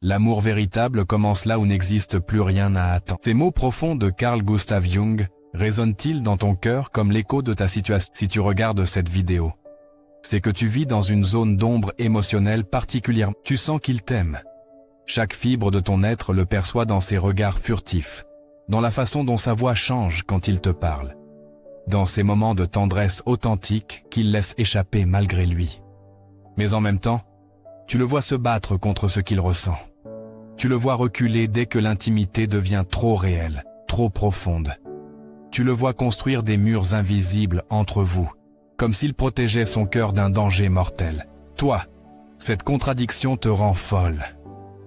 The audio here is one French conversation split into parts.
L'amour véritable commence là où n'existe plus rien à attendre. Ces mots profonds de Carl Gustav Jung résonnent-ils dans ton cœur comme l'écho de ta situation? Si tu regardes cette vidéo, c'est que tu vis dans une zone d'ombre émotionnelle particulière. Tu sens qu'il t'aime. Chaque fibre de ton être le perçoit dans ses regards furtifs, dans la façon dont sa voix change quand il te parle, dans ces moments de tendresse authentique qu'il laisse échapper malgré lui. Mais en même temps, tu le vois se battre contre ce qu'il ressent. Tu le vois reculer dès que l'intimité devient trop réelle, trop profonde. Tu le vois construire des murs invisibles entre vous, comme s'il protégeait son cœur d'un danger mortel. Toi, cette contradiction te rend folle.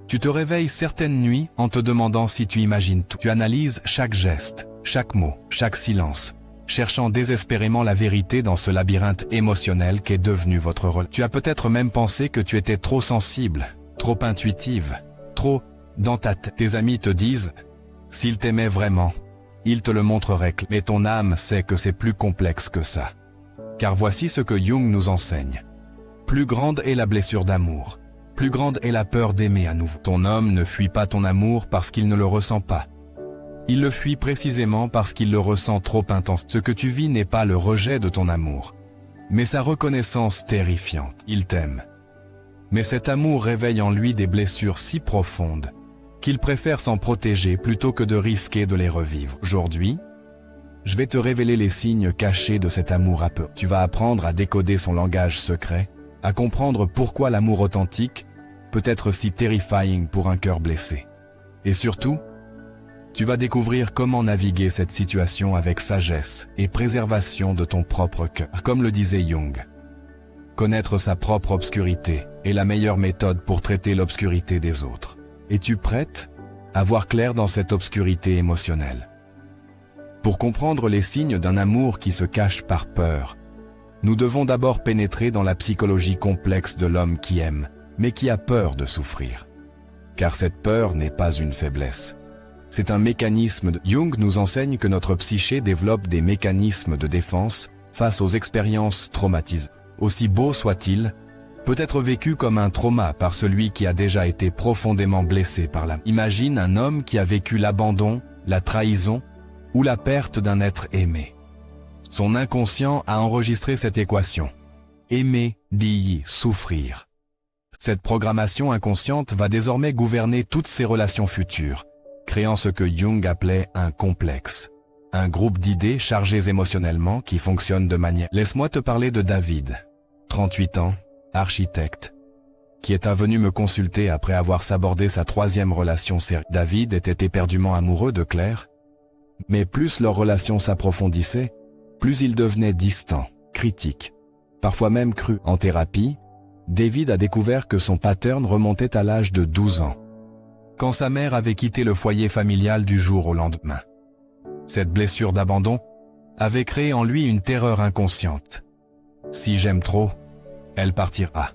Tu te réveilles certaines nuits en te demandant si tu imagines tout. Tu analyses chaque geste, chaque mot, chaque silence, cherchant désespérément la vérité dans ce labyrinthe émotionnel qu'est devenu votre rôle. Tu as peut-être même pensé que tu étais trop sensible, trop intuitive, trop dans ta tête. Tes amis te disent, s'ils t'aimaient vraiment, ils te le montreraient. Mais ton âme sait que c'est plus complexe que ça. Car voici ce que Jung nous enseigne. Plus grande est la blessure d'amour. Plus grande est la peur d'aimer à nouveau. Ton homme ne fuit pas ton amour parce qu'il ne le ressent pas. Il le fuit précisément parce qu'il le ressent trop intense. Ce que tu vis n'est pas le rejet de ton amour, mais sa reconnaissance terrifiante. Il t'aime. Mais cet amour réveille en lui des blessures si profondes qu'il préfère s'en protéger plutôt que de risquer de les revivre. Aujourd'hui, je vais te révéler les signes cachés de cet amour à peu. Tu vas apprendre à décoder son langage secret, à comprendre pourquoi l'amour authentique peut être si terrifying pour un cœur blessé. Et surtout, tu vas découvrir comment naviguer cette situation avec sagesse et préservation de ton propre cœur. Comme le disait Jung, connaître sa propre obscurité est la meilleure méthode pour traiter l'obscurité des autres. Es-tu prête à voir clair dans cette obscurité émotionnelle? Pour comprendre les signes d'un amour qui se cache par peur, nous devons d'abord pénétrer dans la psychologie complexe de l'homme qui aime, mais qui a peur de souffrir. Car cette peur n'est pas une faiblesse. C'est un mécanisme de... Jung nous enseigne que notre psyché développe des mécanismes de défense face aux expériences traumatisantes. Aussi beau soit-il, peut être vécu comme un trauma par celui qui a déjà été profondément blessé par l'âme. Imagine un homme qui a vécu l'abandon, la trahison ou la perte d'un être aimé. Son inconscient a enregistré cette équation. Aimer, dit souffrir. Cette programmation inconsciente va désormais gouverner toutes ses relations futures, créant ce que Jung appelait un complexe. Un groupe d'idées chargées émotionnellement qui fonctionnent de manière... Laisse-moi te parler de David, 38 ans, architecte, qui est venu me consulter après avoir sabordé sa 3e relation sérieuse. David était éperdument amoureux de Claire, mais plus leur relation s'approfondissait, plus il devenait distant, critique, parfois même cru. En thérapie, David a découvert que son pattern remontait à l'âge de 12 ans, quand sa mère avait quitté le foyer familial du jour au lendemain. Cette blessure d'abandon avait créé en lui une terreur inconsciente. Si j'aime trop, elle partira.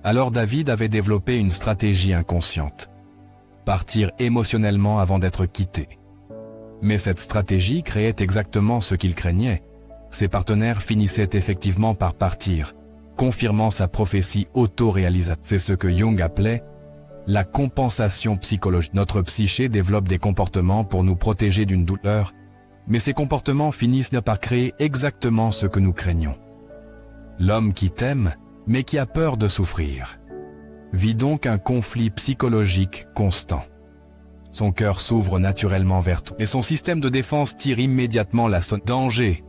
Alors David avait développé une stratégie inconsciente. Partir émotionnellement avant d'être quitté. Mais cette stratégie créait exactement ce qu'il craignait. Ses partenaires finissaient effectivement par partir, confirmant sa prophétie auto-réalisatrice. C'est ce que Jung appelait la compensation psychologique. Notre psyché développe des comportements pour nous protéger d'une douleur, mais ces comportements finissent par créer exactement ce que nous craignons. L'homme qui t'aime, mais qui a peur de souffrir, vit donc un conflit psychologique constant. Son cœur s'ouvre naturellement vers tout, et son système de défense tire immédiatement la sonnette. Danger,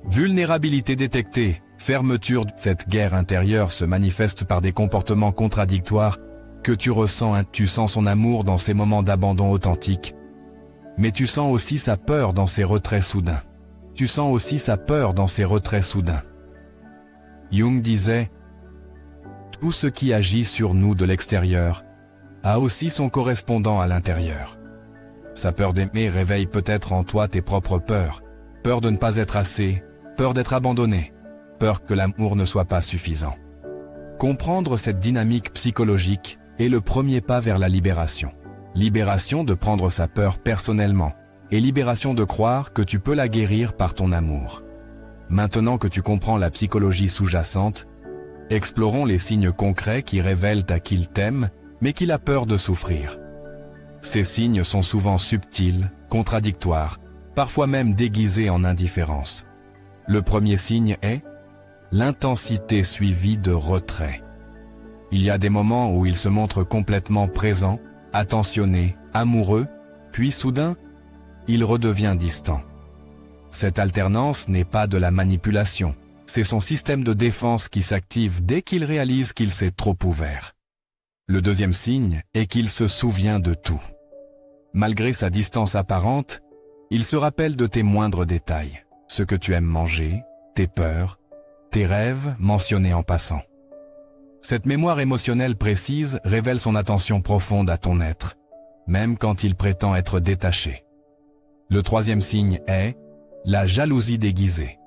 vulnérabilité détectée, fermeture. Cette guerre intérieure se manifeste par des comportements contradictoires que tu ressens. Tu sens son amour dans ses moments d'abandon authentique, mais tu sens aussi sa peur dans ses retraits soudains. Jung disait, tout ce qui agit sur nous de l'extérieur a aussi son correspondant à l'intérieur. Sa peur d'aimer réveille peut-être en toi tes propres peurs. Peur de ne pas être assez, peur d'être abandonné, peur que l'amour ne soit pas suffisant. Comprendre cette dynamique psychologique est le premier pas vers la libération. Libération de prendre sa peur personnellement et libération de croire que tu peux la guérir par ton amour. Maintenant que tu comprends la psychologie sous-jacente, explorons les signes concrets qui révèlent à qui il t'aime, mais qu'il a peur de souffrir. Ces signes sont souvent subtils, contradictoires, parfois même déguisés en indifférence. Le premier signe est l'intensité suivie de retrait. Il y a des moments où il se montre complètement présent, attentionné, amoureux, puis soudain, il redevient distant. Cette alternance n'est pas de la manipulation, c'est son système de défense qui s'active dès qu'il réalise qu'il s'est trop ouvert. Le deuxième signe est qu'il se souvient de tout. Malgré sa distance apparente, il se rappelle de tes moindres détails, ce que tu aimes manger, tes peurs, tes rêves mentionnés en passant. Cette mémoire émotionnelle précise révèle son attention profonde à ton être, même quand il prétend être détaché. Le troisième signe est la jalousie déguisée.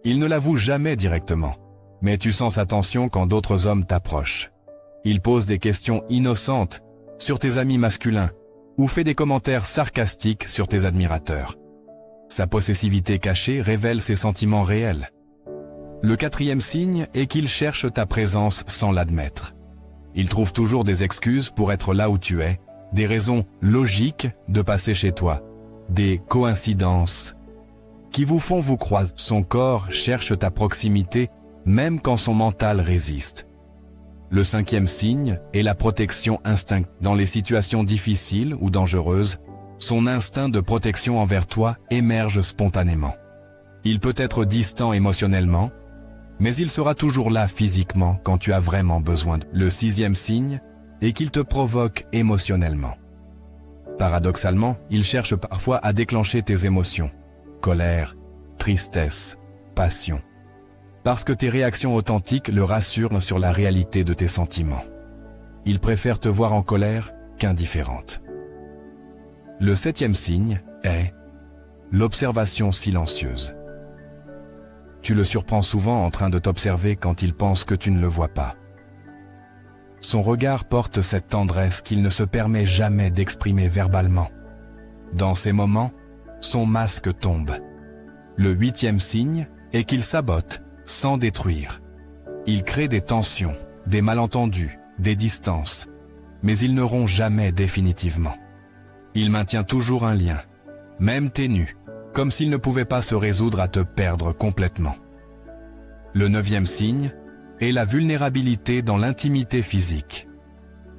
Il ne l'avoue jamais directement, mais tu sens sa tension quand d'autres hommes t'approchent. Il pose des questions innocentes sur tes amis masculins ou fait des commentaires sarcastiques sur tes admirateurs. Sa possessivité cachée révèle ses sentiments réels. Le quatrième signe est qu'il cherche ta présence sans l'admettre. Il trouve toujours des excuses pour être là où tu es, des raisons logiques de passer chez toi, des coïncidences qui vous font vous croiser. Son corps cherche ta proximité même quand son mental résiste. Le cinquième signe est la protection instinctive. Dans les situations difficiles ou dangereuses, son instinct de protection envers toi émerge spontanément. Il peut être distant émotionnellement, mais il sera toujours là physiquement quand tu as vraiment besoin. Le sixième signe est qu'il te provoque émotionnellement. Paradoxalement, il cherche parfois à déclencher tes émotions, colère, tristesse, passion, parce que tes réactions authentiques le rassurent sur la réalité de tes sentiments. Il préfère te voir en colère qu'indifférente. Le septième signe est l'observation silencieuse. Tu le surprends souvent en train de t'observer quand il pense que tu ne le vois pas. Son regard porte cette tendresse qu'il ne se permet jamais d'exprimer verbalement. Dans ces moments, son masque tombe. Le huitième signe est qu'il sabote sans détruire. Il crée des tensions, des malentendus, des distances, mais il ne rompt jamais définitivement. Il maintient toujours un lien, même ténu, comme s'il ne pouvait pas se résoudre à te perdre complètement. Le neuvième signe est la vulnérabilité dans l'intimité physique.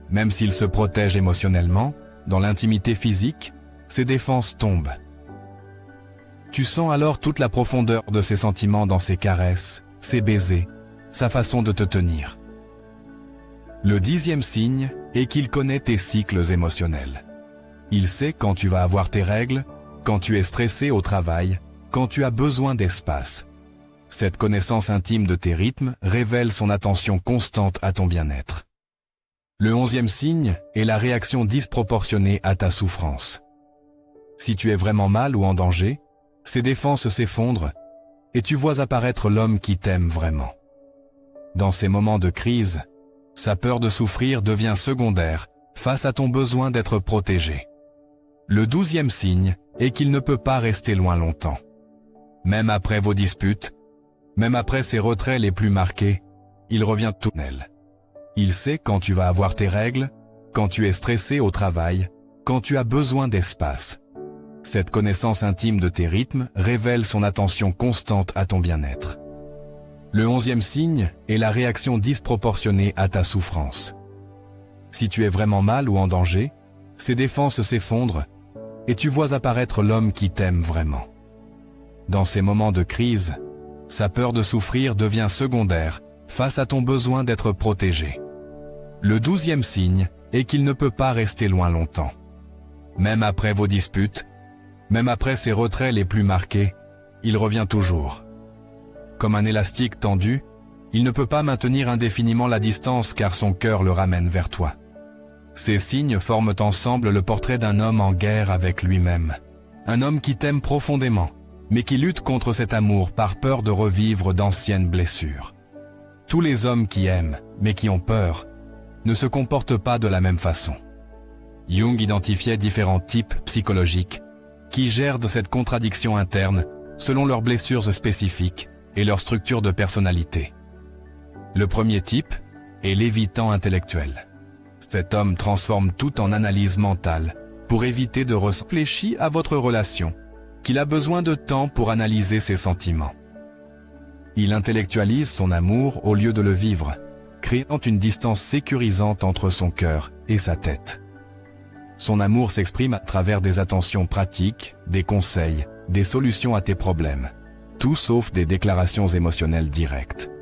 Même s'il se protège émotionnellement, dans l'intimité physique, ses défenses tombent. Tu sens alors toute la profondeur de ses sentiments dans ses caresses, ses baisers, sa façon de te tenir. Le dixième signe est qu'il connaît tes cycles émotionnels. Il sait quand tu vas avoir tes règles, quand tu es stressé au travail, quand tu as besoin d'espace. Cette connaissance intime de tes rythmes révèle son attention constante à ton bien-être. Le onzième signe est la réaction disproportionnée à ta souffrance. Si tu es vraiment mal ou en danger, ses défenses s'effondrent et tu vois apparaître l'homme qui t'aime vraiment. Dans ces moments de crise, sa peur de souffrir devient secondaire face à ton besoin d'être protégé. Le douzième signe est qu'il ne peut pas rester loin longtemps. Même après vos disputes, même après ses retraits les plus marqués, il revient tout elle. Il sait quand tu vas avoir tes règles, quand tu es stressé au travail, quand tu as besoin d'espace. Cette connaissance intime de tes rythmes révèle son attention constante à ton bien-être. Le onzième signe est la réaction disproportionnée à ta souffrance. Si tu es vraiment mal ou en danger, ses défenses s'effondrent et tu vois apparaître l'homme qui t'aime vraiment. Dans ces moments de crise, sa peur de souffrir devient secondaire face à ton besoin d'être protégé. Le douzième signe est qu'il ne peut pas rester loin longtemps. Même après vos disputes, même après ses retraits les plus marqués, il revient toujours. Comme un élastique tendu, il ne peut pas maintenir indéfiniment la distance car son cœur le ramène vers toi. Ces signes forment ensemble le portrait d'un homme en guerre avec lui-même. Un homme qui t'aime profondément, mais qui lutte contre cet amour par peur de revivre d'anciennes blessures. Tous les hommes qui aiment, mais qui ont peur, ne se comportent pas de la même façon. Jung identifiait différents types psychologiques qui gèrent de cette contradiction interne selon leurs blessures spécifiques et leur structure de personnalité. Le premier type est l'évitant intellectuel. Cet homme transforme tout en analyse mentale pour éviter de réfléchir à votre relation, qu'il a besoin de temps pour analyser ses sentiments. Il intellectualise son amour au lieu de le vivre, créant une distance sécurisante entre son cœur et sa tête. Son amour s'exprime à travers des attentions pratiques, des conseils, des solutions à tes problèmes, tout sauf des déclarations émotionnelles directes.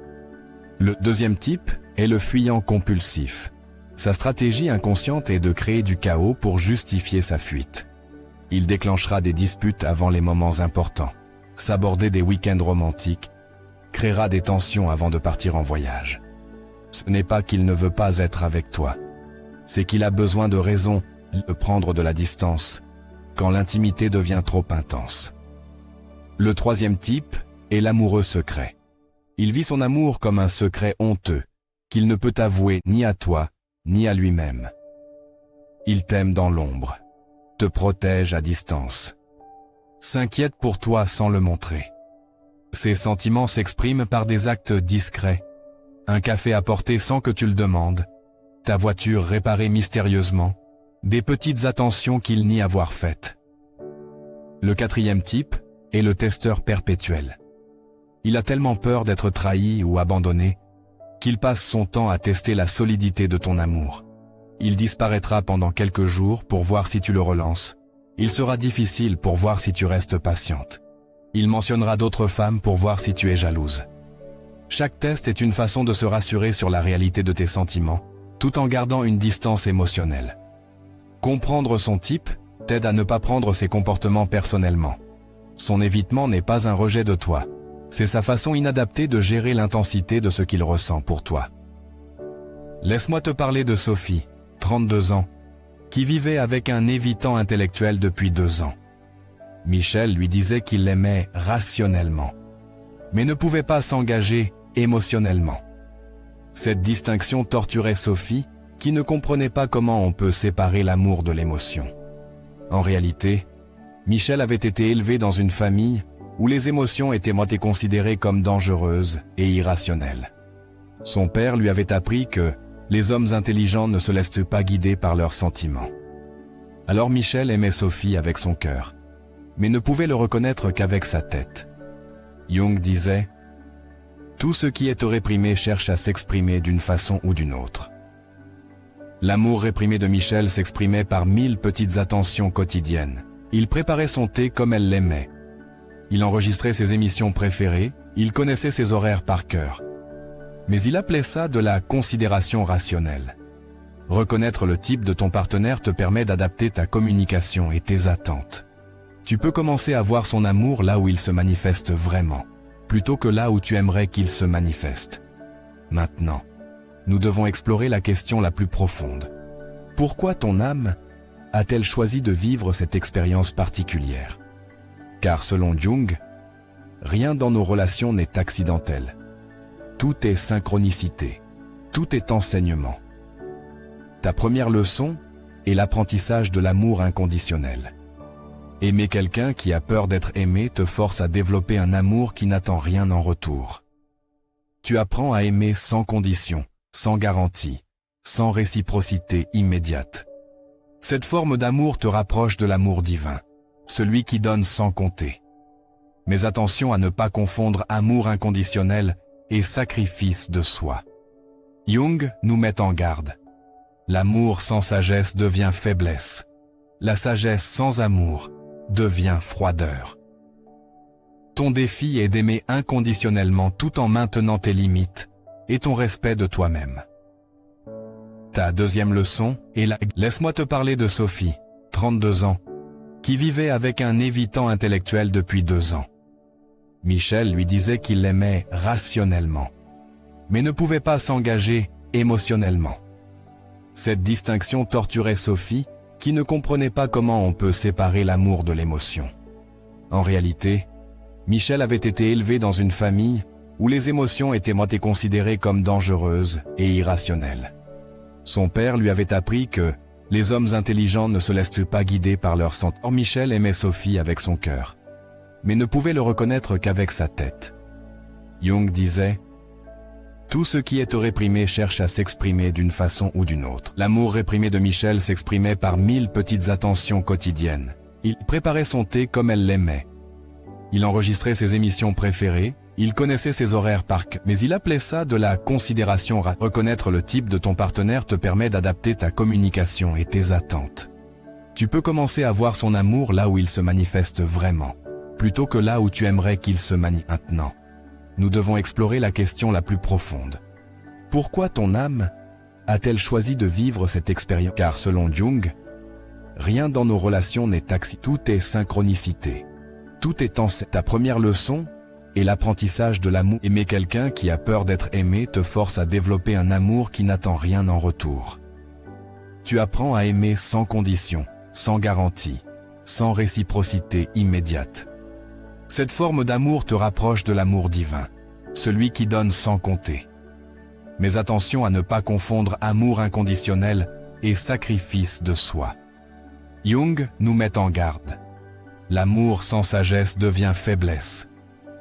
Le deuxième type est le fuyant compulsif. Sa stratégie inconsciente est de créer du chaos pour justifier sa fuite. Il déclenchera des disputes avant les moments importants, s'aborder des week-ends romantiques, créera des tensions avant de partir en voyage. Ce n'est pas qu'il ne veut pas être avec toi, c'est qu'il a besoin de raisons de prendre de la distance quand l'intimité devient trop intense. Le troisième type est l'amoureux secret. Il vit son amour comme un secret honteux qu'il ne peut avouer ni à toi ni à lui-même. Il t'aime dans l'ombre, te protège à distance, s'inquiète pour toi sans le montrer. Ses sentiments s'expriment par des actes discrets, un café apporté sans que tu le demandes, ta voiture réparée mystérieusement, des petites attentions qu'il nie avoir faites. Le quatrième type est le testeur perpétuel. Il a tellement peur d'être trahi ou abandonné qu'il passe son temps à tester la solidité de ton amour. Il disparaîtra pendant quelques jours pour voir si tu le relances. Il sera difficile pour voir si tu restes patiente. Il mentionnera d'autres femmes pour voir si tu es jalouse. Chaque test est une façon de se rassurer sur la réalité de tes sentiments, tout en gardant une distance émotionnelle. Comprendre son type t'aide à ne pas prendre ses comportements personnellement. Son évitement n'est pas un rejet de toi. C'est sa façon inadaptée de gérer l'intensité de ce qu'il ressent pour toi. Laisse-moi te parler de Sophie, 32 ans, qui vivait avec un évitant intellectuel depuis 2 ans. Michel lui disait qu'il l'aimait rationnellement, mais ne pouvait pas s'engager émotionnellement. Cette distinction torturait Sophie, qui ne comprenait pas comment on peut séparer l'amour de l'émotion. En réalité, Michel avait été élevé dans une famille où les émotions étaient considérées comme dangereuses et irrationnelles. Son père lui avait appris que les hommes intelligents ne se laissent pas guider par leurs sentiments. Alors Michel aimait Sophie avec son cœur, mais ne pouvait le reconnaître qu'avec sa tête. Jung disait « Tout ce qui est réprimé cherche à s'exprimer d'une façon ou d'une autre ». L'amour réprimé de Michel s'exprimait par 1000 petites attentions quotidiennes. Il préparait son thé comme elle l'aimait. Il enregistrait ses émissions préférées, il connaissait ses horaires par cœur. Mais il appelait ça de la considération rationnelle. Reconnaître le type de ton partenaire te permet d'adapter ta communication et tes attentes. Tu peux commencer à voir son amour là où il se manifeste vraiment, plutôt que là où tu aimerais qu'il se manifeste. Maintenant, nous devons explorer la question la plus profonde. Pourquoi ton âme a-t-elle choisi de vivre cette expérience particulière ? Car selon Jung, rien dans nos relations n'est accidentel. Tout est synchronicité, tout est enseignement. Ta première leçon est l'apprentissage de l'amour inconditionnel. Aimer quelqu'un qui a peur d'être aimé te force à développer un amour qui n'attend rien en retour. Tu apprends à aimer sans condition, sans garantie, sans réciprocité immédiate. Cette forme d'amour te rapproche de l'amour divin, celui qui donne sans compter. Mais attention à ne pas confondre amour inconditionnel et sacrifice de soi. Jung nous met en garde. L'amour sans sagesse devient faiblesse. La sagesse sans amour devient froideur. Ton défi est d'aimer inconditionnellement tout en maintenant tes limites et ton respect de toi-même. Ta deuxième leçon est la... Laisse-moi te parler de Sophie, 32 ans, qui vivait avec un évitant intellectuel depuis 2 ans. Michel lui disait qu'il l'aimait rationnellement, mais ne pouvait pas s'engager émotionnellement. Cette distinction torturait Sophie, qui ne comprenait pas comment on peut séparer l'amour de l'émotion. En réalité, Michel avait été élevé dans une famille où les émotions étaient considérées comme dangereuses et irrationnelles. Son père lui avait appris que les hommes intelligents ne se laissent pas guider par leurs sentiments. Or Michel aimait Sophie avec son cœur, mais ne pouvait le reconnaître qu'avec sa tête. Jung disait Tout ce qui est réprimé cherche à s'exprimer d'une façon ou d'une autre. L'amour réprimé de Michel s'exprimait par 1000 petites attentions quotidiennes. Il préparait son thé comme elle l'aimait. Il enregistrait ses émissions préférées, il connaissait ses horaires par cœur, mais il appelait ça de la considération. Reconnaître le type de ton partenaire te permet d'adapter ta communication et tes attentes. Tu peux commencer à voir son amour là où il se manifeste vraiment, plutôt que là où tu aimerais qu'il se manifeste maintenant. Nous devons explorer la question la plus profonde. Pourquoi ton âme a-t-elle choisi de vivre cette expérience? Car selon Jung, rien dans nos relations n'est accident, tout est synchronicité. Tout est en ta première leçon est l'apprentissage de l'amour. Aimer quelqu'un qui a peur d'être aimé te force à développer un amour qui n'attend rien en retour. Tu apprends à aimer sans condition, sans garantie, sans réciprocité immédiate. Cette forme d'amour te rapproche de l'amour divin, celui qui donne sans compter. Mais attention à ne pas confondre amour inconditionnel et sacrifice de soi. Jung nous met en garde. L'amour sans sagesse devient faiblesse.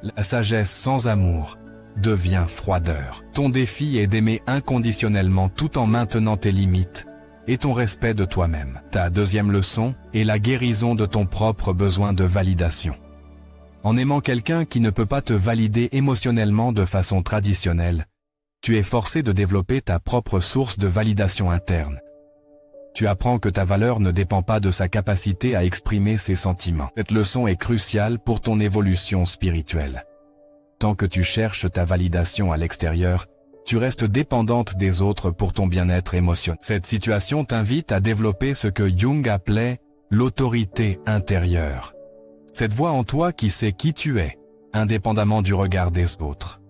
La sagesse sans amour devient froideur. Ton défi est d'aimer inconditionnellement tout en maintenant tes limites et ton respect de toi-même. Ta deuxième leçon est la guérison de ton propre besoin de validation. En aimant quelqu'un qui ne peut pas te valider émotionnellement de façon traditionnelle, tu es forcé de développer ta propre source de validation interne. Tu apprends que ta valeur ne dépend pas de sa capacité à exprimer ses sentiments. Cette leçon est cruciale pour ton évolution spirituelle. Tant que tu cherches ta validation à l'extérieur, tu restes dépendante des autres pour ton bien-être émotionnel. Cette situation t'invite à développer ce que Jung appelait l'autorité intérieure. Cette voix en toi qui sait qui tu es, indépendamment du regard des autres.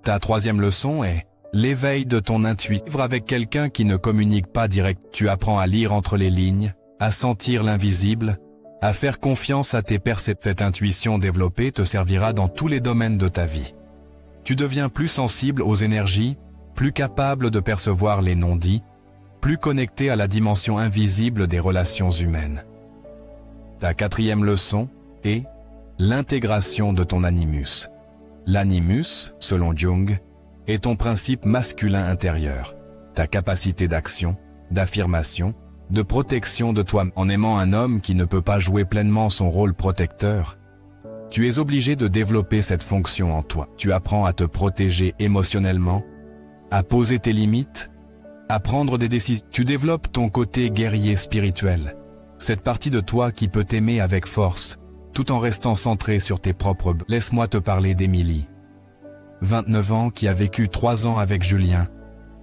Ta troisième leçon est l'éveil de ton intuition. Vivre avec quelqu'un qui ne communique pas direct, tu apprends à lire entre les lignes, à sentir l'invisible, à faire confiance à tes perceptions. Cette intuition développée te servira dans tous les domaines de ta vie. Tu deviens plus sensible aux énergies, plus capable de percevoir les non-dits, plus connecté à la dimension invisible des relations humaines. Ta quatrième leçon est l'intégration de ton animus. L'animus, selon Jung, est ton principe masculin intérieur, ta capacité d'action, d'affirmation, de protection de toi. En aimant un homme qui ne peut pas jouer pleinement son rôle protecteur, tu es obligé de développer cette fonction en toi. Tu apprends à te protéger émotionnellement, à poser tes limites, à prendre des décisions. Tu développes ton côté guerrier spirituel, cette partie de toi qui peut t'aimer avec force, tout en restant centré sur tes propres besoins. Laisse-moi te parler d'Émilie, 29 ans, qui a vécu 3 ans avec Julien,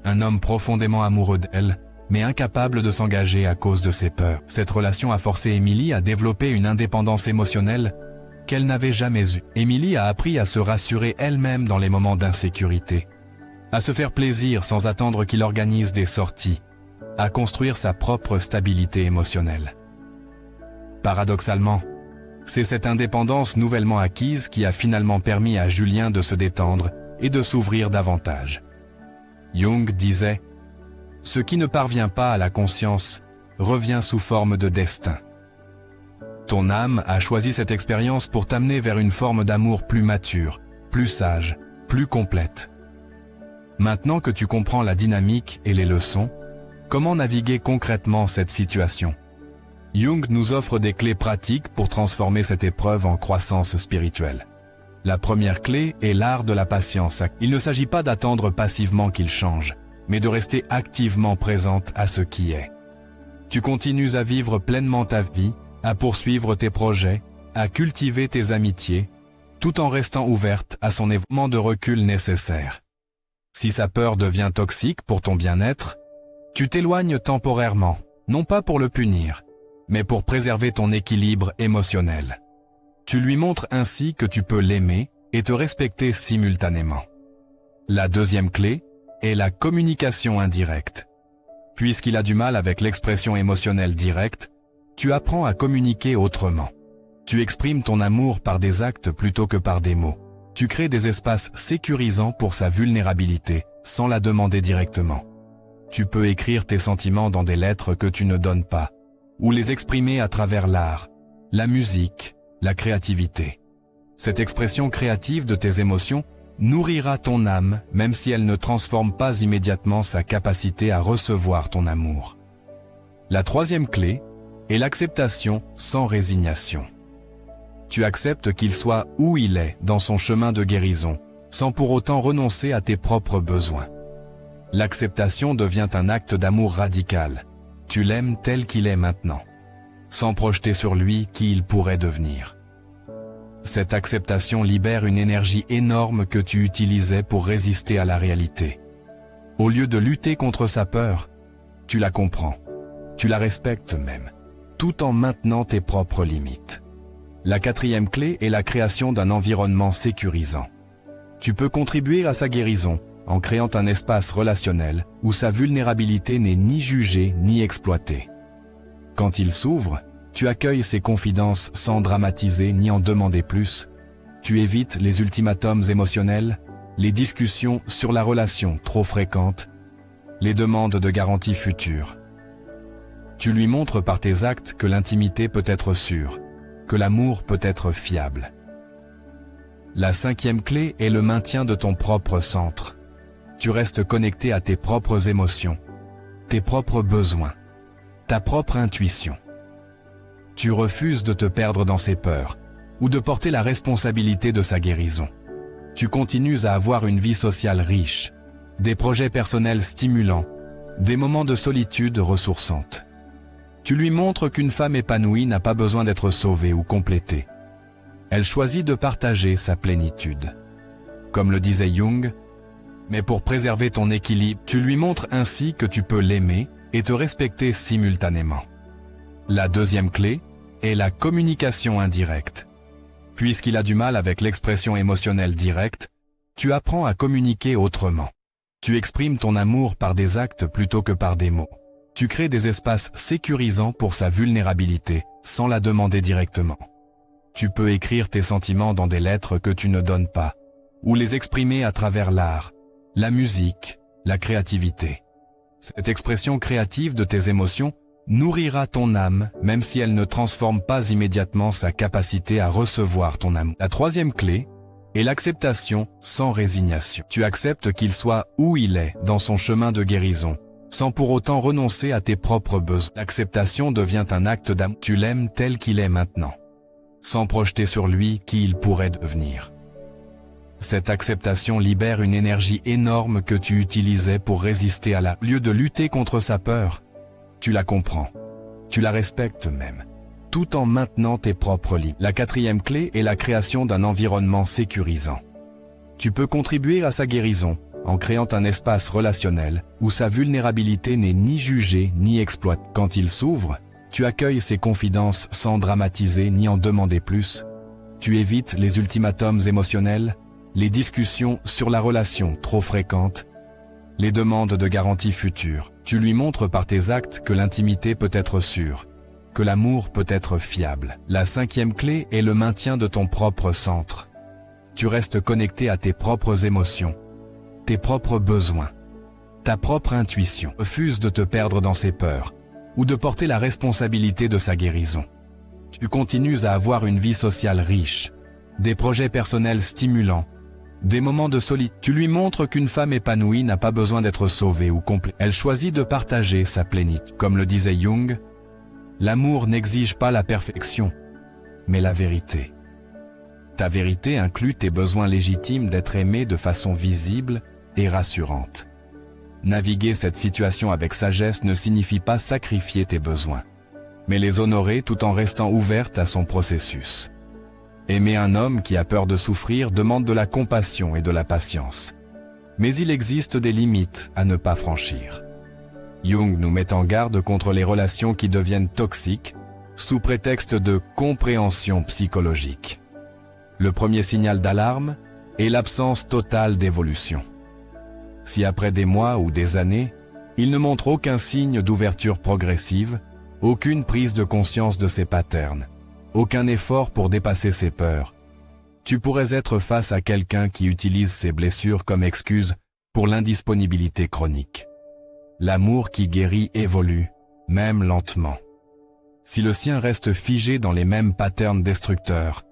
un homme profondément amoureux d'elle, mais incapable de s'engager à cause de ses peurs. Cette relation a forcé Émilie à développer une indépendance émotionnelle qu'elle n'avait jamais eue. Émilie a appris à se rassurer elle-même dans les moments d'insécurité, à se faire plaisir sans attendre qu'il organise des sorties, à construire sa propre stabilité émotionnelle. Paradoxalement, c'est cette indépendance nouvellement acquise qui a finalement permis à Julien de se détendre et de s'ouvrir davantage. Jung disait « Ce qui ne parvient pas à la conscience revient sous forme de destin ». Ton âme a choisi cette expérience pour t'amener vers une forme d'amour plus mature, plus sage, plus complète. Maintenant que tu comprends la dynamique et les leçons, comment naviguer concrètement cette situation? Jung nous offre des clés pratiques pour transformer cette épreuve en croissance spirituelle. La première clé est l'art de la patience. Il ne s'agit pas d'attendre passivement qu'il change, mais de rester activement présente à ce qui est. Tu continues à vivre pleinement ta vie, à poursuivre tes projets, à cultiver tes amitiés, tout en restant ouverte à son événement de recul nécessaire. Si sa peur devient toxique pour ton bien-être, tu t'éloignes temporairement, non pas pour le punir, mais pour préserver ton équilibre émotionnel. Tu lui montres ainsi que tu peux l'aimer et te respecter simultanément. La deuxième clé est la communication indirecte. Puisqu'il a du mal avec l'expression émotionnelle directe, tu apprends à communiquer autrement. Tu exprimes ton amour par des actes plutôt que par des mots. Tu crées des espaces sécurisants pour sa vulnérabilité, sans la demander directement. Tu peux écrire tes sentiments dans des lettres que tu ne donnes pas, ou les exprimer à travers l'art, la musique, la créativité. Cette expression créative de tes émotions nourrira ton âme même si elle ne transforme pas immédiatement sa capacité à recevoir ton amour. La troisième clé est l'acceptation sans résignation. Tu acceptes qu'il soit où il est dans son chemin de guérison, sans pour autant renoncer à tes propres besoins. L'acceptation devient un acte d'amour radical. Tu l'aimes tel qu'il est maintenant, sans projeter sur lui qui il pourrait devenir. Cette acceptation libère une énergie énorme que tu utilisais pour résister à la réalité. Au lieu de lutter contre sa peur, tu la comprends, tu la respectes même, tout en maintenant tes propres limites. La quatrième clé est la création d'un environnement sécurisant. Tu peux contribuer à sa guérison en créant un espace relationnel où sa vulnérabilité n'est ni jugée ni exploitée. Quand il s'ouvre, tu accueilles ses confidences sans dramatiser ni en demander plus. Tu évites les ultimatums émotionnels, les discussions sur la relation trop fréquentes, les demandes de garanties futures. Tu lui montres par tes actes que l'intimité peut être sûre, que l'amour peut être fiable. La cinquième clé est le maintien de ton propre centre. Tu restes connecté à tes propres émotions, tes propres besoins, ta propre intuition. Tu refuses de te perdre dans ses peurs ou de porter la responsabilité de sa guérison. Tu continues à avoir une vie sociale riche, des projets personnels stimulants, des moments de solitude ressourçantes. Tu lui montres qu'une femme épanouie n'a pas besoin d'être sauvée ou complétée. Elle choisit de partager sa plénitude. Comme le disait Jung, mais pour préserver ton équilibre, tu lui montres ainsi que tu peux l'aimer et te respecter simultanément. La deuxième clé est la communication indirecte. Puisqu'il a du mal avec l'expression émotionnelle directe, tu apprends à communiquer autrement. Tu exprimes ton amour par des actes plutôt que par des mots. Tu crées des espaces sécurisants pour sa vulnérabilité, sans la demander directement. Tu peux écrire tes sentiments dans des lettres que tu ne donnes pas, ou les exprimer à travers l'art, la musique, la créativité. Cette expression créative de tes émotions nourrira ton âme, même si elle ne transforme pas immédiatement sa capacité à recevoir ton amour. La troisième clé est l'acceptation sans résignation. Tu acceptes qu'il soit où il est dans son chemin de guérison, sans pour autant renoncer à tes propres besoins. L'acceptation devient un acte d'amour. Tu l'aimes tel qu'il est maintenant, sans projeter sur lui qui il pourrait devenir. Cette acceptation libère une énergie énorme que tu utilisais pour résister à la... Au lieu de lutter contre sa peur, tu la comprends, tu la respectes même, tout en maintenant tes propres limites. La quatrième clé est la création d'un environnement sécurisant. Tu peux contribuer à sa guérison en créant un espace relationnel où sa vulnérabilité n'est ni jugée ni exploitée. Quand il s'ouvre, tu accueilles ses confidences sans dramatiser ni en demander plus. Tu évites les ultimatums émotionnels, les discussions sur la relation trop fréquentes, les demandes de garanties futures. Tu lui montres par tes actes que l'intimité peut être sûre, que l'amour peut être fiable. La cinquième clé est le maintien de ton propre centre. Tu restes connecté à tes propres émotions, tes propres besoins, ta propre intuition. Refuse de te perdre dans ses peurs ou de porter la responsabilité de sa guérison. Tu continues à avoir une vie sociale riche, des projets personnels stimulants, des moments de solitude. Tu lui montres qu'une femme épanouie n'a pas besoin d'être sauvée ou complète. Elle choisit de partager sa plénitude. Comme le disait Jung, l'amour n'exige pas la perfection, mais la vérité. Ta vérité inclut tes besoins légitimes d'être aimé de façon visible et rassurante. Naviguer cette situation avec sagesse ne signifie pas sacrifier tes besoins, mais les honorer tout en restant ouverte à son processus. Aimer un homme qui a peur de souffrir demande de la compassion et de la patience. Mais il existe des limites à ne pas franchir. Jung nous met en garde contre les relations qui deviennent toxiques, sous prétexte de compréhension psychologique. Le premier signal d'alarme est l'absence totale d'évolution. Si après des mois ou des années, il ne montre aucun signe d'ouverture progressive, aucune prise de conscience de ses patterns, aucun effort pour dépasser ses peurs, tu pourrais être face à quelqu'un qui utilise ses blessures comme excuse pour l'indisponibilité chronique. L'amour qui guérit évolue, même lentement. Si le sien reste figé dans les mêmes patterns destructeurs,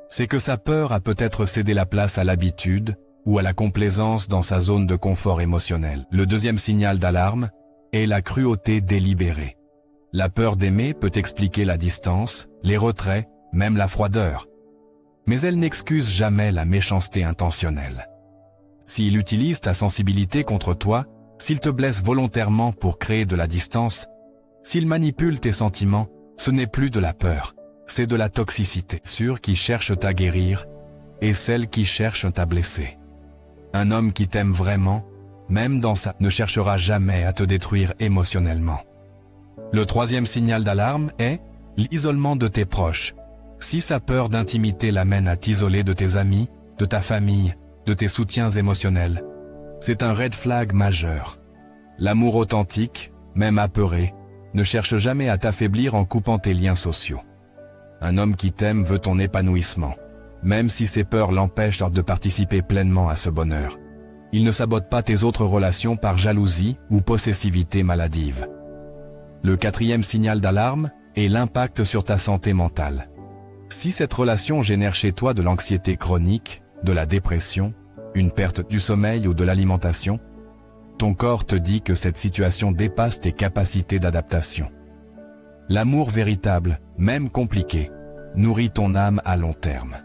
c'est que sa peur a peut-être cédé la place à l'habitude ou à la complaisance dans sa zone de confort émotionnel. Le deuxième signal d'alarme est la cruauté délibérée. La peur d'aimer peut expliquer la distance, les retraits, même la froideur. Mais elle n'excuse jamais la méchanceté intentionnelle. S'il utilise ta sensibilité contre toi, s'il te blesse volontairement pour créer de la distance, s'il manipule tes sentiments, ce n'est plus de la peur, c'est de la toxicité. Ceux qui cherchent à guérir et celles qui cherchent à blesser. Un homme qui t'aime vraiment, même dans sa, ne cherchera jamais à te détruire émotionnellement. Le troisième signal d'alarme est l'isolement de tes proches. Si sa peur d'intimité l'amène à t'isoler de tes amis, de ta famille, de tes soutiens émotionnels, c'est un red flag majeur. L'amour authentique, même apeuré, ne cherche jamais à t'affaiblir en coupant tes liens sociaux. Un homme qui t'aime veut ton épanouissement, même si ses peurs l'empêchent de participer pleinement à ce bonheur. Il ne sabote pas tes autres relations par jalousie ou possessivité maladive. Le quatrième signal d'alarme est l'impact sur ta santé mentale. Si cette relation génère chez toi de l'anxiété chronique, de la dépression, une perte du sommeil ou de l'alimentation, ton corps te dit que cette situation dépasse tes capacités d'adaptation. L'amour véritable, même compliqué, nourrit ton âme à long terme.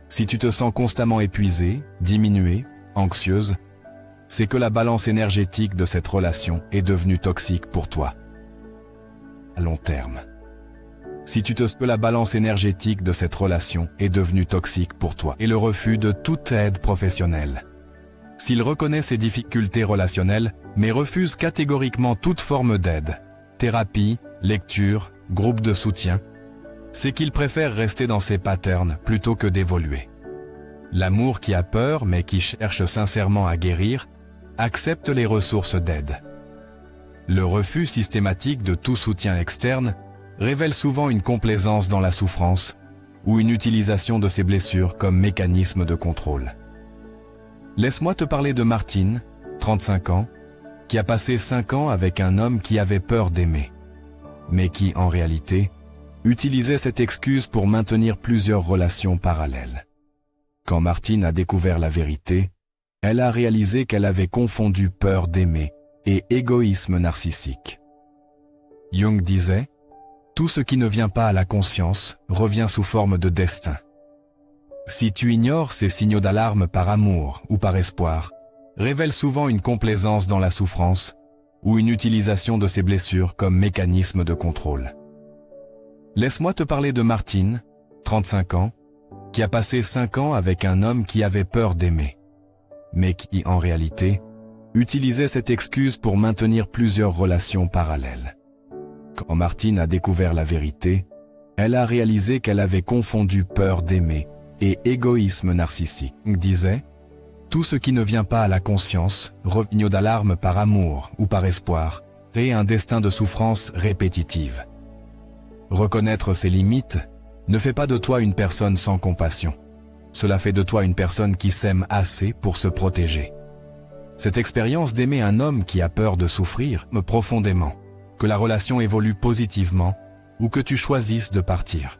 Si tu te sens constamment épuisée, diminuée, anxieuse, c'est que la balance énergétique de cette relation est devenue toxique pour toi. À long terme. Si tu te sens que la balance énergétique de cette relation est devenue toxique pour toi et le refus de toute aide professionnelle. S'il reconnaît ses difficultés relationnelles, mais refuse catégoriquement toute forme d'aide, thérapie, lecture, groupe de soutien, c'est qu'il préfère rester dans ses patterns plutôt que d'évoluer. L'amour qui a peur mais qui cherche sincèrement à guérir, accepte les ressources d'aide. Le refus systématique de tout soutien externe révèle souvent une complaisance dans la souffrance ou une utilisation de ses blessures comme mécanisme de contrôle. Laisse-moi te parler de Martine, 35 ans, qui a passé 5 ans avec un homme qui avait peur d'aimer, mais qui, en réalité, utilisait cette excuse pour maintenir plusieurs relations parallèles. Quand Martine a découvert la vérité, elle a réalisé qu'elle avait confondu peur d'aimer et égoïsme narcissique. Jung disait « Tout ce qui ne vient pas à la conscience revient sous forme de destin ». Si tu ignores ces signaux d'alarme par amour ou par espoir, révèle souvent une complaisance dans la souffrance ou une utilisation de ces blessures comme mécanisme de contrôle. Laisse-moi te parler de Martine, 35 ans, qui a passé 5 ans avec un homme qui avait peur d'aimer, mais qui, en réalité, utilisait cette excuse pour maintenir plusieurs relations parallèles. Quand Martine a découvert la vérité, elle a réalisé qu'elle avait confondu peur d'aimer et égoïsme narcissique. Disait « Tout ce qui ne vient pas à la conscience, signaux d'alarme par amour ou par espoir, crée un destin de souffrance répétitive. » Reconnaître ses limites ne fait pas de toi une personne sans compassion. Cela fait de toi une personne qui s'aime assez pour se protéger. Cette expérience d'aimer un homme qui a peur de souffrir me profondément, que la relation évolue positivement ou que tu choisisses de partir.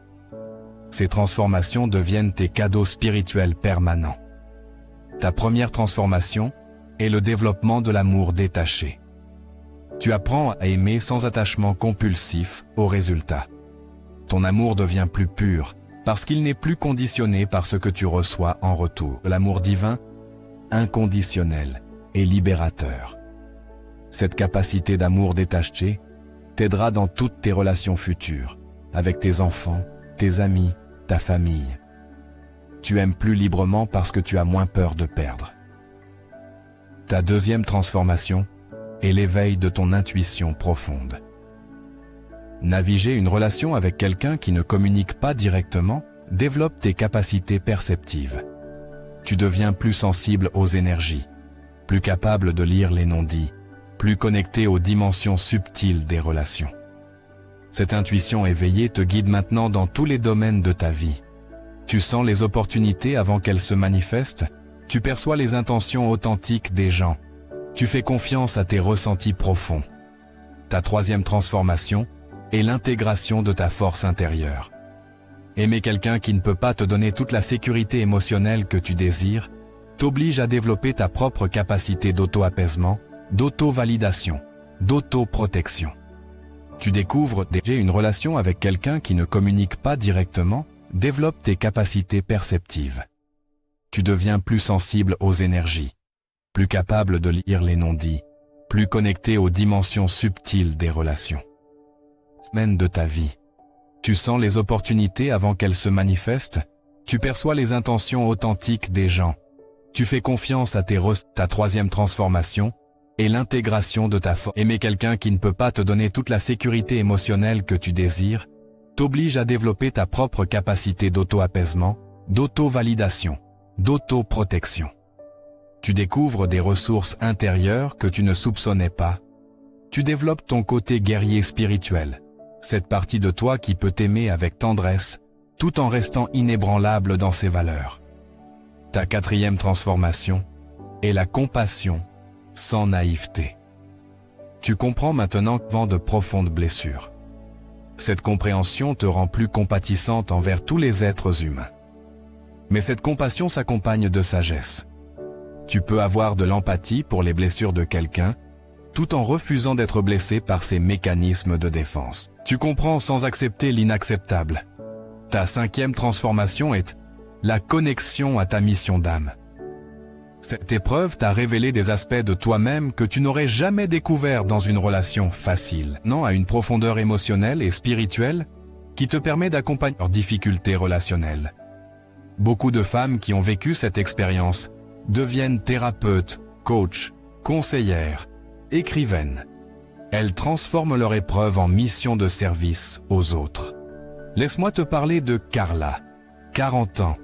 Ces transformations deviennent tes cadeaux spirituels permanents. Ta première transformation est le développement de l'amour détaché. Tu apprends à aimer sans attachement compulsif au résultat. Ton amour devient plus pur parce qu'il n'est plus conditionné par ce que tu reçois en retour. L'amour divin, inconditionnel et libérateur. Cette capacité d'amour détaché t'aidera dans toutes tes relations futures, avec tes enfants, tes amis, ta famille. Tu aimes plus librement parce que tu as moins peur de perdre. Ta deuxième transformation est l'éveil de ton intuition profonde. Naviguer une relation avec quelqu'un qui ne communique pas directement développe tes capacités perceptives. Tu deviens plus sensible aux énergies, plus capable de lire les non-dits, plus connecté aux dimensions subtiles des relations. Cette intuition éveillée te guide maintenant dans tous les domaines de ta vie. Tu sens les opportunités avant qu'elles se manifestent, tu perçois les intentions authentiques des gens, tu fais confiance à tes ressentis profonds. Ta troisième transformation est l'intégration de ta force intérieure. Aimer quelqu'un qui ne peut pas te donner toute la sécurité émotionnelle que tu désires t'oblige à développer ta propre capacité d'auto-apaisement, d'auto-validation, d'auto-protection. Tu découvres déjà une relation avec quelqu'un qui ne communique pas directement, développe tes capacités perceptives. Tu deviens plus sensible aux énergies, plus capable de lire les non-dits, plus connecté aux dimensions subtiles des relations. Semaine de ta vie. Tu sens les opportunités avant qu'elles se manifestent, tu perçois les intentions authentiques des gens, tu fais confiance à ta troisième transformation et l'intégration de ta force. Aimer quelqu'un qui ne peut pas te donner toute la sécurité émotionnelle que tu désires, t'oblige à développer ta propre capacité d'auto-apaisement, d'auto-validation, d'auto-protection. Tu découvres des ressources intérieures que tu ne soupçonnais pas. Tu développes ton côté guerrier spirituel, cette partie de toi qui peut t'aimer avec tendresse, tout en restant inébranlable dans ses valeurs. Ta quatrième transformation est la compassion sans naïveté. Tu comprends maintenant qu'avant de profondes blessures. Cette compréhension te rend plus compatissante envers tous les êtres humains. Mais cette compassion s'accompagne de sagesse. Tu peux avoir de l'empathie pour les blessures de quelqu'un, tout en refusant d'être blessé par ses mécanismes de défense. Tu comprends sans accepter l'inacceptable. Ta cinquième transformation est la connexion à ta mission d'âme. Cette épreuve t'a révélé des aspects de toi-même que tu n'aurais jamais découverts dans une relation facile, non à une profondeur émotionnelle et spirituelle qui te permet d'accompagner leurs difficultés relationnelles. Beaucoup de femmes qui ont vécu cette expérience deviennent thérapeutes, coachs, conseillères, écrivaines. Elles transforment leur épreuve en mission de service aux autres. Laisse-moi te parler de Carla, 40 ans,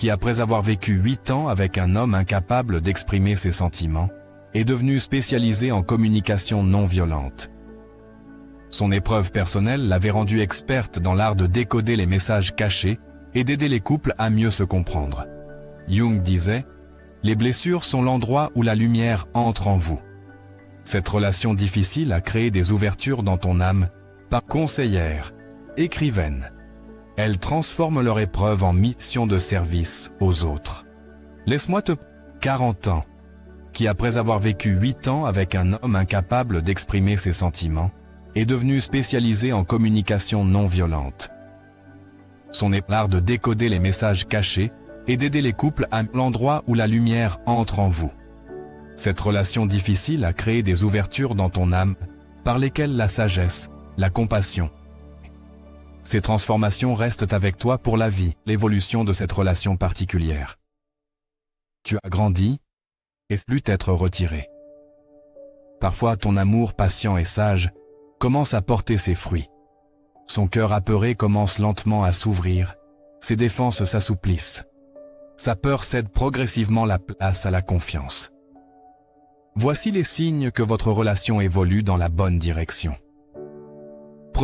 qui après avoir vécu 8 ans avec un homme incapable d'exprimer ses sentiments, est devenue spécialisée en communication non violente. Son épreuve personnelle l'avait rendue experte dans l'art de décoder les messages cachés et d'aider les couples à mieux se comprendre. Jung disait « Les blessures sont l'endroit où la lumière entre en vous ». Cette relation difficile a créé des ouvertures dans ton âme, par conseillère, écrivaine. Elles transforment leur épreuve en mission de service aux autres. Laisse-moi te 40 ans, qui après avoir vécu 8 ans avec un homme incapable d'exprimer ses sentiments, est devenu spécialisé en communication non violente. Son art de décoder les messages cachés et d'aider les couples à l'endroit où la lumière entre en vous. Cette relation difficile a créé des ouvertures dans ton âme, par lesquelles la sagesse, la compassion. Ces transformations restent avec toi pour la vie, l'évolution de cette relation particulière. Tu as grandi et plus t'être retiré. Parfois ton amour patient et sage commence à porter ses fruits. Son cœur apeuré commence lentement à s'ouvrir, ses défenses s'assouplissent. Sa peur cède progressivement la place à la confiance. Voici les signes que votre relation évolue dans la bonne direction.